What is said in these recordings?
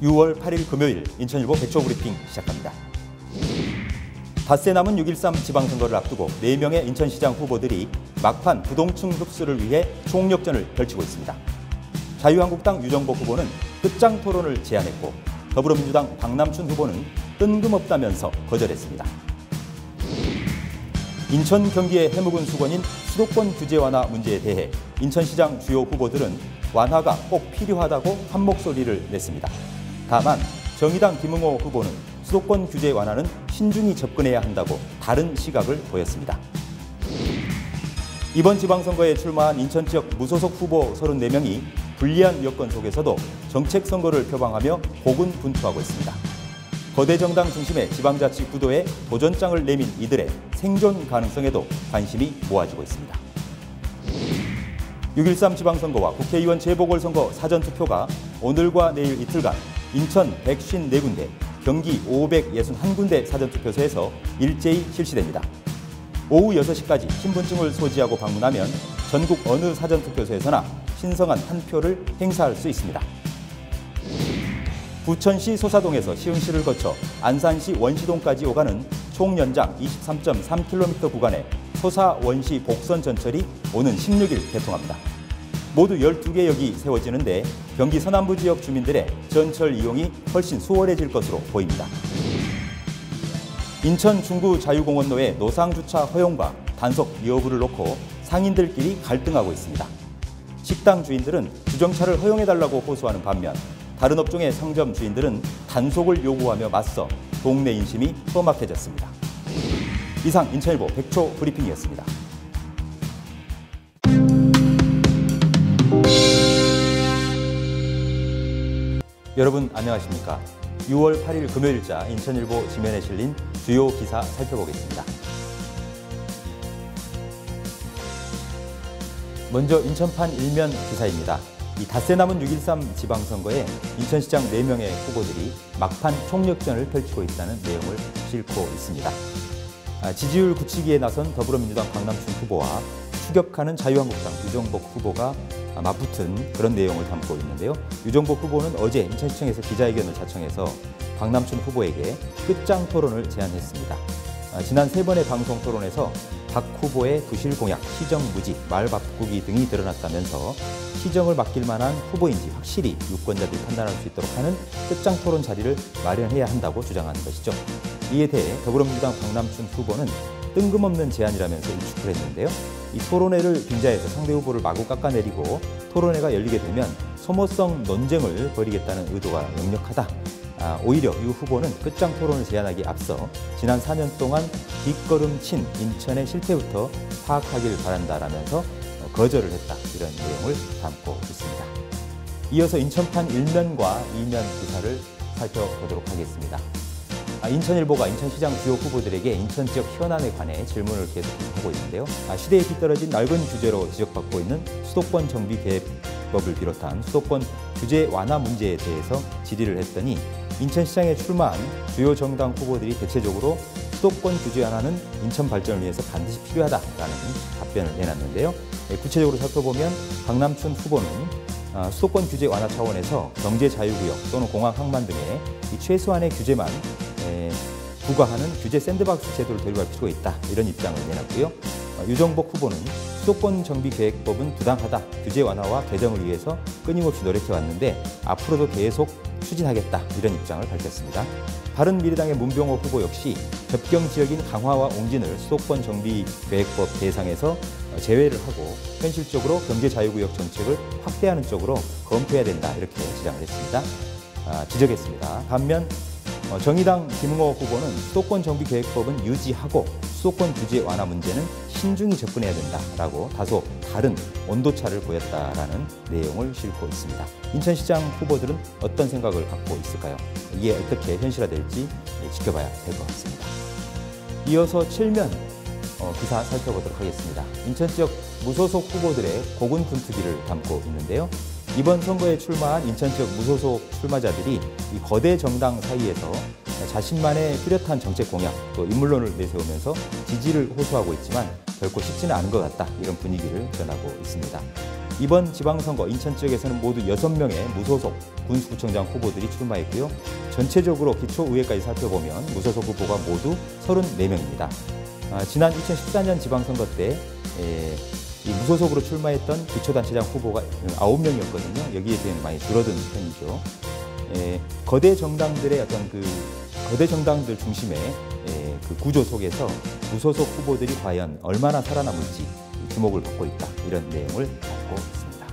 6월 8일 금요일 인천일보 백초 브리핑 시작합니다. 닷새 남은 6.13 지방선거를 앞두고 4명의 인천시장 후보들이 막판 부동층 흡수를 위해 총력전을 펼치고 있습니다. 자유한국당 유정복 후보는 끝장 토론을 제안했고 더불어민주당 박남춘 후보는 뜬금없다면서 거절했습니다. 인천 경기의 해묵은 수건인 수도권 규제 완화 문제에 대해 인천시장 주요 후보들은 완화가 꼭 필요하다고 한 목소리를 냈습니다. 다만 정의당 김응호 후보는 수도권 규제 완화는 신중히 접근해야 한다고 다른 시각을 보였습니다. 이번 지방선거에 출마한 인천 지역 무소속 후보 34명이 불리한 여건 속에서도 정책 선거를 표방하며 고군분투하고 있습니다. 거대 정당 중심의 지방자치 구도에 도전장을 내민 이들의 생존 가능성에도 관심이 모아지고 있습니다. 6.13 지방선거와 국회의원 재보궐선거 사전투표가 오늘과 내일 이틀간 인천 154군데, 경기 561군데 사전투표소에서 일제히 실시됩니다. 오후 6시까지 신분증을 소지하고 방문하면 전국 어느 사전투표소에서나 신성한 한 표를 행사할 수 있습니다. 부천시 소사동에서 시흥시를 거쳐 안산시 원시동까지 오가는 총 연장 23.3km 구간의 소사-원시 복선 전철이 오는 16일 개통합니다. 모두 12개 역이 세워지는데 경기 서남부 지역 주민들의 전철 이용이 훨씬 수월해질 것으로 보입니다. 인천 중구 자유공원로의 노상주차 허용과 단속 여부를 놓고 상인들끼리 갈등하고 있습니다. 식당 주인들은 주정차를 허용해달라고 호소하는 반면 다른 업종의 상점 주인들은 단속을 요구하며 맞서 동네 인심이 험악해졌습니다. 이상 인천일보 백초 브리핑이었습니다. 여러분 안녕하십니까? 6월 8일 금요일자 인천일보 지면에 실린 주요 기사 살펴보겠습니다. 먼저 인천판 일면 기사입니다. 이 닷새 남은 6.13 지방선거에 인천시장 4명의 후보들이 막판 총력전을 펼치고 있다는 내용을 싣고 있습니다. 지지율 굳히기에 나선 더불어민주당 박남춘 후보와 추격하는 자유한국당 유정복 후보가 맞붙은 그런 내용을 담고 있는데요. 유정복 후보는 어제 인천시청에서 기자회견을 자청해서 박남춘 후보에게 끝장 토론을 제안했습니다. 지난 3번의 방송 토론에서 박 후보의 부실 공약, 시정 무지, 말 바꾸기 등이 드러났다면서 시정을 맡길 만한 후보인지 확실히 유권자들이 판단할 수 있도록 하는 끝장 토론 자리를 마련해야 한다고 주장하는 것이죠. 이에 대해 더불어민주당 박남춘 후보는 뜬금없는 제안이라면서 일축을 했는데요. 이 토론회를 빙자해서 상대 후보를 마구 깎아내리고 토론회가 열리게 되면 소모성 논쟁을 벌이겠다는 의도가 역력하다. 오히려 유 후보는 끝장 토론을 제안하기에 앞서 지난 4년 동안 뒷걸음친 인천의 실패부터 파악하길 바란다라면서 거절을 했다. 이런 내용을 담고 있습니다. 이어서 인천판 1면과 2면 기사를 살펴보도록 하겠습니다. 인천일보가 인천시장 주요 후보들에게 인천 지역 현안에 관해 질문을 계속하고 있는데요. 시대에 뒤떨어진 낡은 주제로 지적받고 있는 수도권 정비 계획법을 비롯한 수도권 규제 완화 문제에 대해서 질의를 했더니 인천시장에 출마한 주요 정당 후보들이 대체적으로 수도권 규제 완화는 인천 발전을 위해서 반드시 필요하다라는 답변을 내놨는데요. 구체적으로 살펴보면 박남춘 후보는 수도권 규제 완화 차원에서 경제자유구역 또는 공항 항만 등의 이 최소한의 규제만 부과하는 규제 샌드박스 제도를 도입할 필요가 있다. 이런 입장을 내놨고요. 유정복 후보는 수도권 정비계획법은 부당하다. 규제 완화와 개정을 위해서 끊임없이 노력해왔는데 앞으로도 계속 추진하겠다. 이런 입장을 밝혔습니다. 바른미래당의 문병호 후보 역시 접경 지역인 강화와 옹진을 수도권 정비계획법 대상에서 제외를 하고 현실적으로 경제자유구역 정책을 확대하는 쪽으로 검토해야 된다. 이렇게 주장을 했습니다. 지적했습니다. 반면 정의당 김응호 후보는 수도권 정비계획법은 유지하고 수도권 규제 완화 문제는 신중히 접근해야 된다라고 다소 다른 온도차를 보였다라는 내용을 싣고 있습니다. 인천시장 후보들은 어떤 생각을 갖고 있을까요? 이게 어떻게 현실화될지 지켜봐야 될 것 같습니다. 이어서 7면 기사 살펴보도록 하겠습니다. 인천 지역 무소속 후보들의 고군분투기를 담고 있는데요. 이번 선거에 출마한 인천 지역 무소속 출마자들이 이 거대 정당 사이에서 자신만의 뚜렷한 정책 공약 또 인물론을 내세우면서 지지를 호소하고 있지만 결코 쉽지는 않은 것 같다. 이런 분위기를 전하고 있습니다. 이번 지방선거 인천 지역에서는 모두 6명의 무소속 군수구청장 후보들이 출마했고요. 전체적으로 기초의회까지 살펴보면 무소속 후보가 모두 34명입니다. 지난 2014년 지방선거 때 이 무소속으로 출마했던 기초단체장 후보가 9명이었거든요. 여기에 비해 많이 줄어든 편이죠. 거대 정당들의 어떤 거대 정당들 중심의 그 구조 속에서 무소속 후보들이 과연 얼마나 살아남을지 주목을 받고 있다. 이런 내용을 담고 있습니다.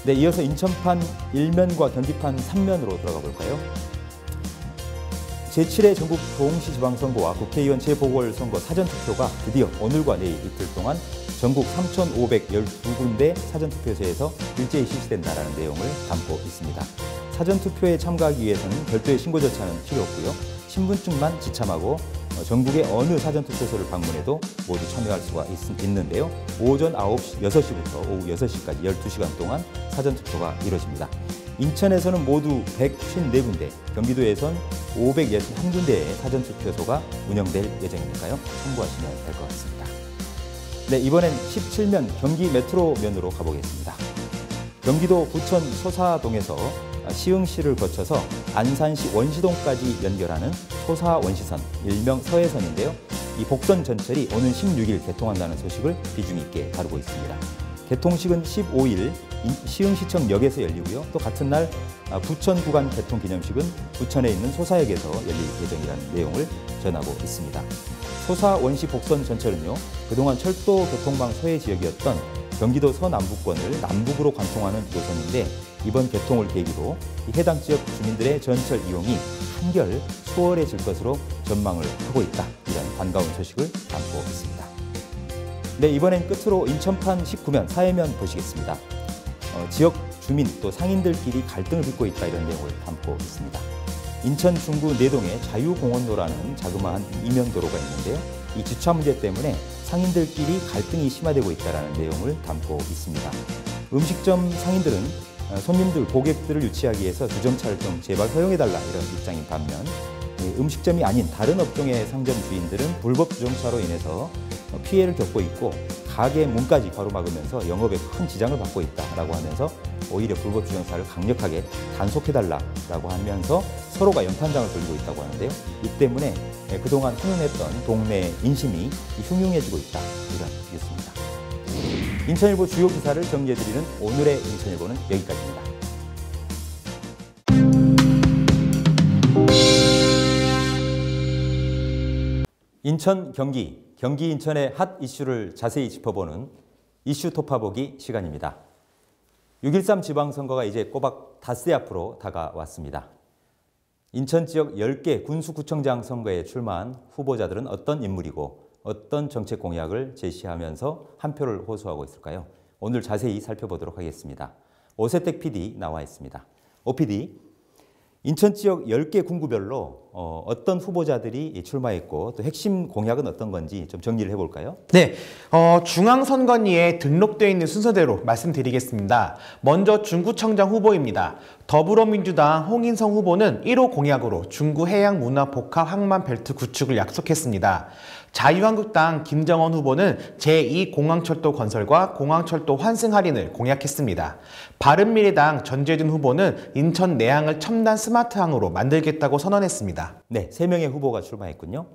네, 이어서 인천판 1면과 경기판 3면으로 들어가 볼까요? 제7회 전국 도흥시지방선거와 국회의원 재보궐선거 사전투표가 드디어 오늘과 내일 이틀 동안 전국 3,512군데 사전투표소에서 일제히 실시된다는 내용을 담고 있습니다. 사전투표에 참가하기 위해서는 별도의 신고 절차는 필요 없고요. 신분증만 지참하고 전국의 어느 사전투표소를 방문해도 모두 참여할 수가 있는데요. 오전 6시부터 오후 6시까지 12시간 동안 사전투표가 이루어집니다. 인천에서는 모두 154군데, 경기도에선 561군데의 사전투표소가 운영될 예정이니까요. 참고하시면 될 것 같습니다. 네, 이번엔 17면 경기 메트로면으로 가보겠습니다. 경기도 부천 소사동에서 시흥시를 거쳐서 안산시 원시동까지 연결하는 소사원시선, 일명 서해선인데요. 이 복선 전철이 오는 16일 개통한다는 소식을 비중 있게 다루고 있습니다. 개통식은 15일 시흥시청역에서 열리고요. 또 같은 날 부천 구간 개통 기념식은 부천에 있는 소사역에서 열릴 예정이라는 내용을 전하고 있습니다. 소사원시 복선 전철은요, 그동안 철도 교통망 소외 지역이었던 경기도 서남부권을 남북으로 관통하는 노선인데 이번 개통을 계기로 해당 지역 주민들의 전철 이용이 한결 수월해질 것으로 전망을 하고 있다. 이런 반가운 소식을 담고 있습니다. 네, 이번엔 끝으로 인천판 19면 사회면 보시겠습니다. 지역 주민 또 상인들끼리 갈등을 빚고 있다 이런 내용을 담고 있습니다. 인천 중구 내동에 자유공원로라는 자그마한 이면도로가 있는데요. 이 주차 문제 때문에 상인들끼리 갈등이 심화되고 있다는 내용을 담고 있습니다. 음식점 상인들은 손님들, 고객들을 유치하기 위해서 주정차를 좀 제발 허용해달라 이런 입장인 반면 음식점이 아닌 다른 업종의 상점 주인들은 불법 주정차로 인해서 피해를 겪고 있고 가게 문까지 가로막으면서 영업에 큰 지장을 받고 있다라고 하면서 오히려 불법 주정차를 강력하게 단속해달라라고 하면서 서로가 연탄장을 돌리고 있다고 하는데요. 이 때문에 그동안 훈훈했던 동네 인심이 흉흉해지고 있다 이런 뉴스입니다. 인천일보 주요 기사를 정리해드리는 오늘의 인천일보는 여기까지입니다. 인천, 경기 인천의 핫 이슈를 자세히 짚어보는 이슈 토파보기 시간입니다. 6.13 지방선거가 이제 꼬박 닷새 앞으로 다가왔습니다. 인천 지역 10개 군수구청장 선거에 출마한 후보자들은 어떤 인물이고 어떤 정책 공약을 제시하면서 한 표를 호소하고 있을까요? 오늘 자세히 살펴보도록 하겠습니다. 오세택 PD 나와 있습니다. 오 PD, 인천 지역 10개 군구별로 어떤 후보자들이 출마했고 또 핵심 공약은 어떤 건지 좀 정리를 해볼까요? 네, 중앙선관위에 등록되어 있는 순서대로 말씀드리겠습니다. 먼저 중구청장 후보입니다. 더불어민주당 홍인성 후보는 1호 공약으로 중구 해양문화복합 항만벨트 구축을 약속했습니다. 자유한국당 김정원 후보는 제2공항철도 건설과 공항철도 환승 할인을 공약했습니다. 바른미래당 전재준 후보는 인천 내항을 첨단 스마트항으로 만들겠다고 선언했습니다. 네, 3명의 후보가 출마했군요.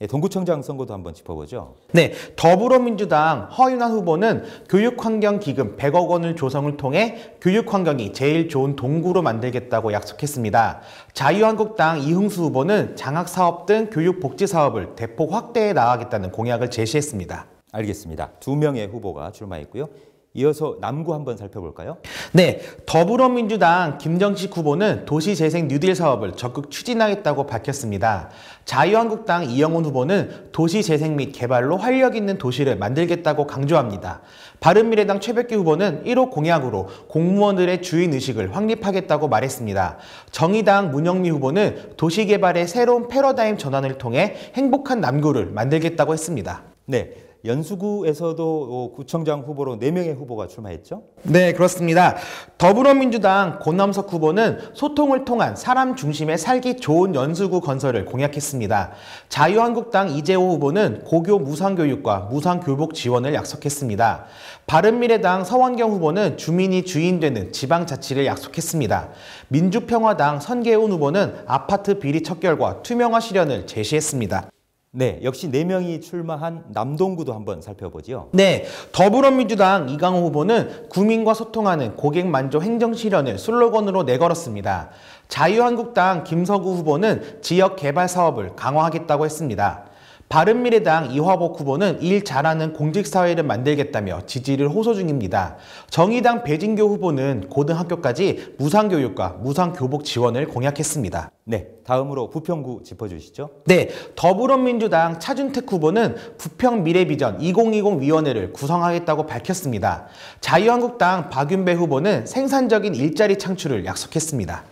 동구청장 선거도 한번 짚어보죠. 네, 더불어민주당 허윤환 후보는 교육환경기금 100억 원을 조성을 통해 교육환경이 제일 좋은 동구로 만들겠다고 약속했습니다. 자유한국당 이흥수 후보는 장학사업 등 교육복지사업을 대폭 확대해 나가겠다는 공약을 제시했습니다. 알겠습니다. 2명의 후보가 출마했고요. 이어서 남구 한번 살펴볼까요? 네, 더불어민주당 김정식 후보는 도시재생 뉴딜 사업을 적극 추진하겠다고 밝혔습니다. 자유한국당 이영훈 후보는 도시재생 및 개발로 활력 있는 도시를 만들겠다고 강조합니다. 바른미래당 최백기 후보는 1호 공약으로 공무원들의 주인의식을 확립하겠다고 말했습니다. 정의당 문영미 후보는 도시개발의 새로운 패러다임 전환을 통해 행복한 남구를 만들겠다고 했습니다. 네, 연수구에서도 구청장 후보로 4명의 후보가 출마했죠? 네, 그렇습니다. 더불어민주당 고남석 후보는 소통을 통한 사람 중심의 살기 좋은 연수구 건설을 공약했습니다. 자유한국당 이재호 후보는 고교 무상교육과 무상교복 지원을 약속했습니다. 바른미래당 서원경 후보는 주민이 주인 되는 지방자치를 약속했습니다. 민주평화당 선계훈 후보는 아파트 비리 척결과 투명화 실현을 제시했습니다. 네, 역시 4명이 출마한 남동구도 한번 살펴보죠. 네, 더불어민주당 이강호 후보는 구민과 소통하는 고객 만족 행정 실현을 슬로건으로 내걸었습니다. 자유한국당 김서구 후보는 지역 개발 사업을 강화하겠다고 했습니다. 바른미래당 이화복 후보는 일 잘하는 공직사회를 만들겠다며 지지를 호소 중입니다. 정의당 배진교 후보는 고등학교까지 무상교육과 무상교복 지원을 공약했습니다. 네, 다음으로 부평구 짚어주시죠. 네, 더불어민주당 차준택 후보는 부평미래비전 2020위원회를 구성하겠다고 밝혔습니다. 자유한국당 박윤배 후보는 생산적인 일자리 창출을 약속했습니다.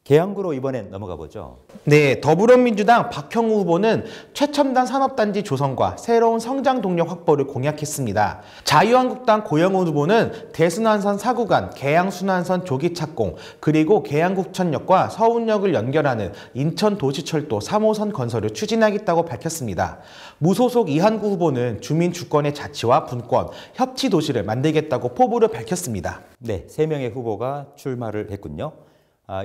계양구로 이번엔 넘어가 보죠. 네, 더불어민주당 박형우 후보는 최첨단 산업단지 조성과 새로운 성장 동력 확보를 공약했습니다. 자유한국당 고영훈 후보는 대순환선 4구간 계양순환선 조기 착공, 그리고 계양국천역과 서운역을 연결하는 인천도시철도 3호선 건설을 추진하겠다고 밝혔습니다. 무소속 이한구 후보는 주민 주권의 자치와 분권, 협치 도시를 만들겠다고 포부를 밝혔습니다. 네, 3명의 후보가 출마를 했군요.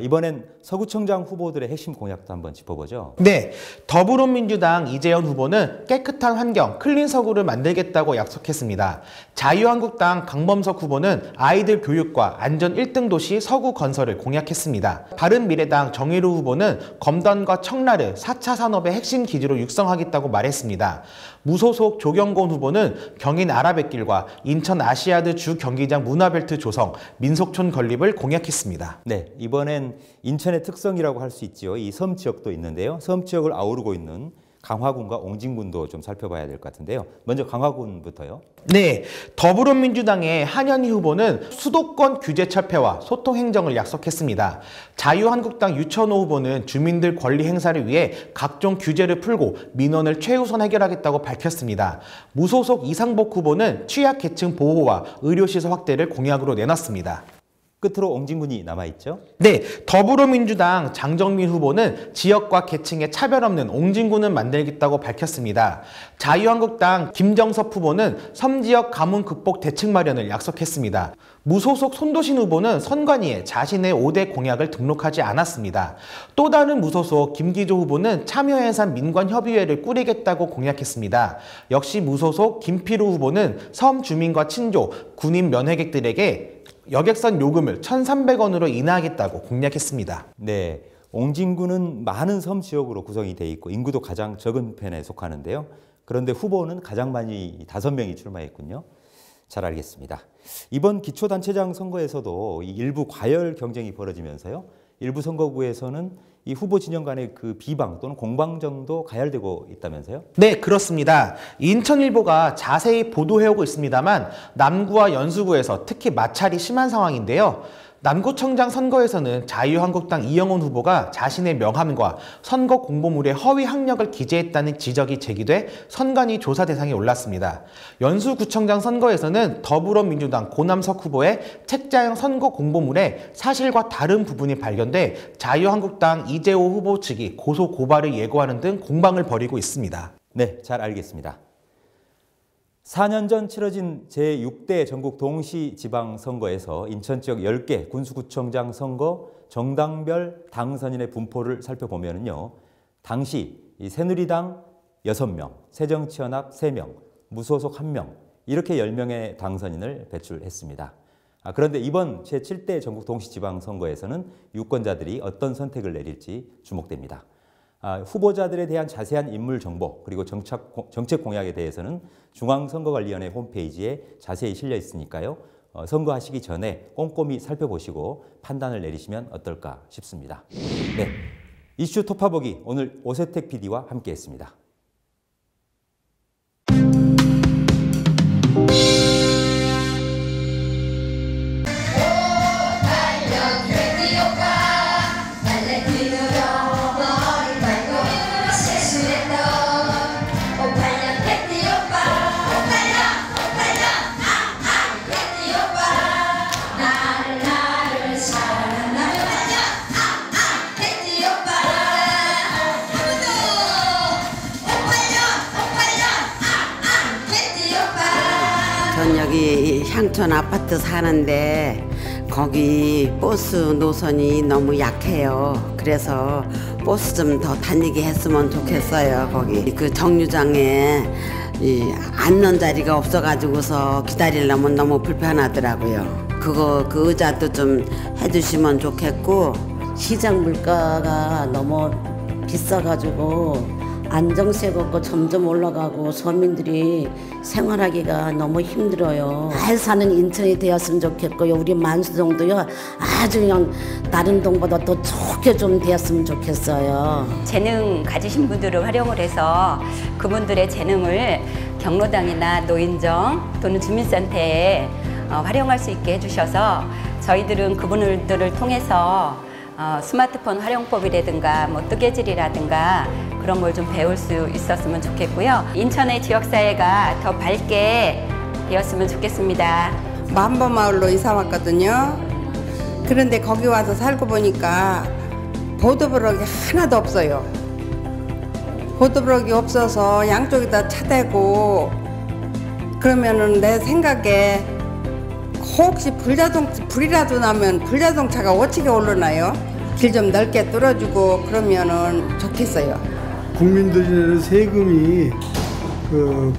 이번엔 서구청장 후보들의 핵심 공약도 한번 짚어보죠. 네, 더불어민주당 이재현 후보는 깨끗한 환경, 클린 서구를 만들겠다고 약속했습니다. 자유한국당 강범석 후보는 아이들 교육과 안전 1등 도시 서구 건설을 공약했습니다. 바른미래당 정의루 후보는 검단과 청라를 4차 산업의 핵심 기지로 육성하겠다고 말했습니다. 무소속 조경곤 후보는 경인 아라뱃길과 인천 아시아드 주 경기장 문화벨트 조성, 민속촌 건립을 공약했습니다. 네, 이번엔 인천의 특성이라고 할 수 있죠. 이 섬 지역도 있는데요. 섬 지역을 아우르고 있는 강화군과 옹진군도 좀 살펴봐야 될 것 같은데요. 먼저 강화군부터요. 네, 더불어민주당의 한현희 후보는 수도권 규제 철폐와 소통 행정을 약속했습니다. 자유한국당 유천호 후보는 주민들 권리 행사를 위해 각종 규제를 풀고 민원을 최우선 해결하겠다고 밝혔습니다. 무소속 이상복 후보는 취약계층 보호와 의료시설 확대를 공약으로 내놨습니다. 끝으로 옹진군이 남아있죠? 네, 더불어민주당 장정민 후보는 지역과 계층에 차별 없는 옹진군을 만들겠다고 밝혔습니다. 자유한국당 김정섭 후보는 섬지역 가뭄 극복 대책 마련을 약속했습니다. 무소속 손도신 후보는 선관위에 자신의 5대 공약을 등록하지 않았습니다. 또 다른 무소속 김기조 후보는 참여해산 민관협의회를 꾸리겠다고 공약했습니다. 역시 무소속 김필우 후보는 섬 주민과 친족, 군인 면회객들에게 여객선 요금을 1,300원으로 인하하겠다고 공약했습니다. 네, 옹진군은 많은 섬 지역으로 구성이 돼 있고 인구도 가장 적은 편에 속하는데요. 그런데 후보는 가장 많이 5명이 출마했군요. 잘 알겠습니다. 이번 기초단체장 선거에서도 일부 과열 경쟁이 벌어지면서요. 일부 선거구에서는 이 후보 진영 간의 그 비방 또는 공방정도 가열되고 있다면서요? 네, 그렇습니다. 인천일보가 자세히 보도해오고 있습니다만 남구와 연수구에서 특히 마찰이 심한 상황인데요. 남구청장 선거에서는 자유한국당 이영훈 후보가 자신의 명함과 선거 공보물에 허위 학력을 기재했다는 지적이 제기돼 선관위 조사 대상에 올랐습니다. 연수구청장 선거에서는 더불어민주당 고남석 후보의 책자형 선거 공보물에 사실과 다른 부분이 발견돼 자유한국당 이재호 후보 측이 고소 고발을 예고하는 등 공방을 벌이고 있습니다. 네, 잘 알겠습니다. 4년 전 치러진 제6대 전국 동시지방선거에서 인천 지역 10개 군수구청장 선거 정당별 당선인의 분포를 살펴보면요. 당시 새누리당 6명, 새정치연합 3명, 무소속 1명 이렇게 10명의 당선인을 배출했습니다. 그런데 이번 제7대 전국 동시지방선거에서는 유권자들이 어떤 선택을 내릴지 주목됩니다. 후보자들에 대한 자세한 인물 정보 그리고 정책 공약에 대해서는 중앙선거관리위원회 홈페이지에 자세히 실려 있으니까요. 선거하시기 전에 꼼꼼히 살펴보시고 판단을 내리시면 어떨까 싶습니다. 네, 이슈 톱파보기 오늘 오세택 PD와 함께했습니다. 여기 향촌 아파트 사는데 거기 버스 노선이 너무 약해요. 그래서 버스 좀 더 다니게 했으면 좋겠어요. 거기 그 정류장에 앉는 자리가 없어가지고서 기다리려면 너무 불편하더라고요. 그 의자도 좀 해주시면 좋겠고. 시장 물가가 너무 비싸가지고 안정세가 없고 점점 올라가고 서민들이 생활하기가 너무 힘들어요. 잘 사는 인천이 되었으면 좋겠고요. 우리 만수동도요 아주 그냥 다른 동보다 더 좋게 좀 되었으면 좋겠어요. 재능 가지신 분들을 활용을 해서 그분들의 재능을 경로당이나 노인정 또는 주민센터에 활용할 수 있게 해주셔서 저희들은 그분들을 통해서 스마트폰 활용법이라든가 뭐 뜨개질이라든가 그런 걸 좀 배울 수 있었으면 좋겠고요. 인천의 지역사회가 더 밝게 되었으면 좋겠습니다. 만보마을로 이사 왔거든요. 그런데 거기 와서 살고 보니까 보도블럭이 하나도 없어요. 보도블럭이 없어서 양쪽에다 차대고 그러면은 내 생각에 혹시 불이라도 나면 불자동차가 어떻게 오르나요? 길 좀 넓게 뚫어주고 그러면은 좋겠어요. 국민들이 내는 세금이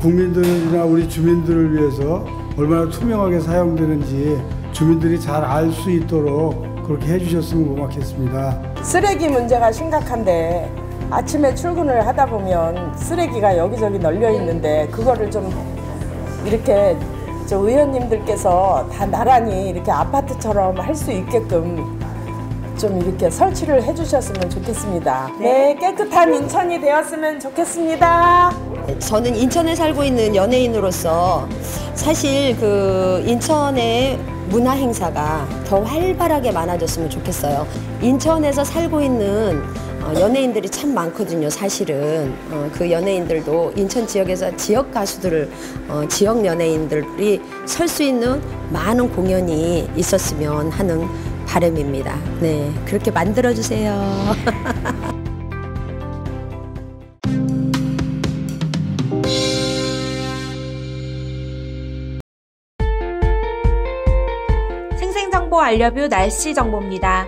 국민들이나 우리 주민들을 위해서 얼마나 투명하게 사용되는지 주민들이 잘 알 수 있도록 그렇게 해주셨으면 고맙겠습니다. 쓰레기 문제가 심각한데 아침에 출근을 하다 보면 쓰레기가 여기저기 널려 있는데 그거를 좀 이렇게 의원님들께서 다 나란히 이렇게 아파트처럼 할 수 있게끔 좀 이렇게 설치를 해주셨으면 좋겠습니다. 네, 깨끗한 인천이 되었으면 좋겠습니다. 저는 인천에 살고 있는 연예인으로서 사실 그 인천의 문화 행사가 더 활발하게 많아졌으면 좋겠어요. 인천에서 살고 있는 연예인들이 참 많거든요. 사실은 그 연예인들도 인천 지역에서 지역 가수들을 지역 연예인들이 설 수 있는 많은 공연이 있었으면 하는 바람입니다. 네, 그렇게 만들어주세요. 생생정보 알려뷰 날씨 정보입니다.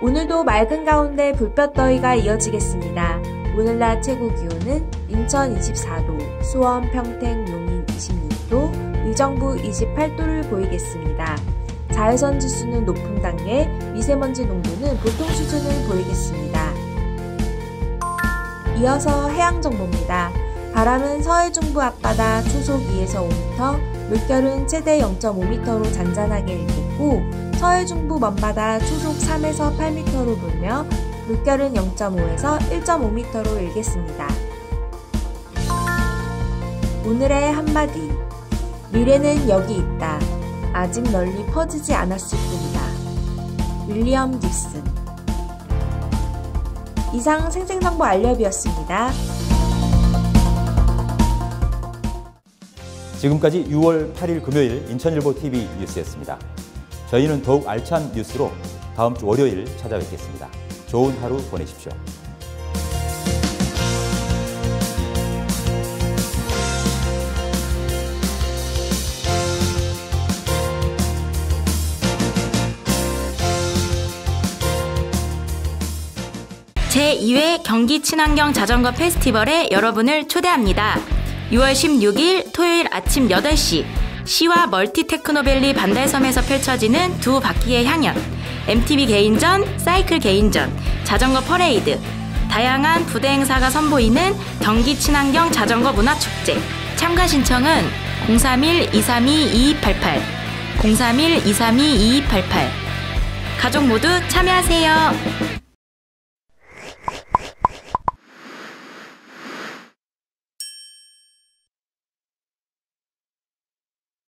오늘도 맑은 가운데 불볕더위가 이어지겠습니다. 오늘 낮 최고 기온은 인천 24도, 수원, 평택, 용인 26도, 의정부 28도를 보이겠습니다. 자외선 지수는 높은 단계, 미세먼지 농도는 보통 수준을 보이겠습니다. 이어서 해양 정보입니다. 바람은 서해 중부 앞바다 초속 2에서 5m, 물결은 최대 0.5m로 잔잔하게 일겠고 서해 중부 먼바다 초속 3에서 8m로 불며 물결은 0.5에서 1.5m로 일겠습니다. 오늘의 한마디. 미래는 여기 있다. 아직 널리 퍼지지 않았을 뿐이다. 윌리엄 깁슨. 이상 생생정보 알려뷰였습니다. 지금까지 6월 8일 금요일 인천일보TV 뉴스였습니다. 저희는 더욱 알찬 뉴스로 다음 주 월요일 찾아뵙겠습니다. 좋은 하루 보내십시오. 제2회 경기 친환경 자전거 페스티벌에 여러분을 초대합니다. 6월 16일 토요일 아침 8시 시와 멀티테크노밸리 반달섬에서 펼쳐지는 두 바퀴의 향연, MTB 개인전, 사이클 개인전, 자전거 퍼레이드, 다양한 부대 행사가 선보이는 경기 친환경 자전거 문화축제. 참가 신청은 031-232-2288, 031-232-2288. 가족 모두 참여하세요.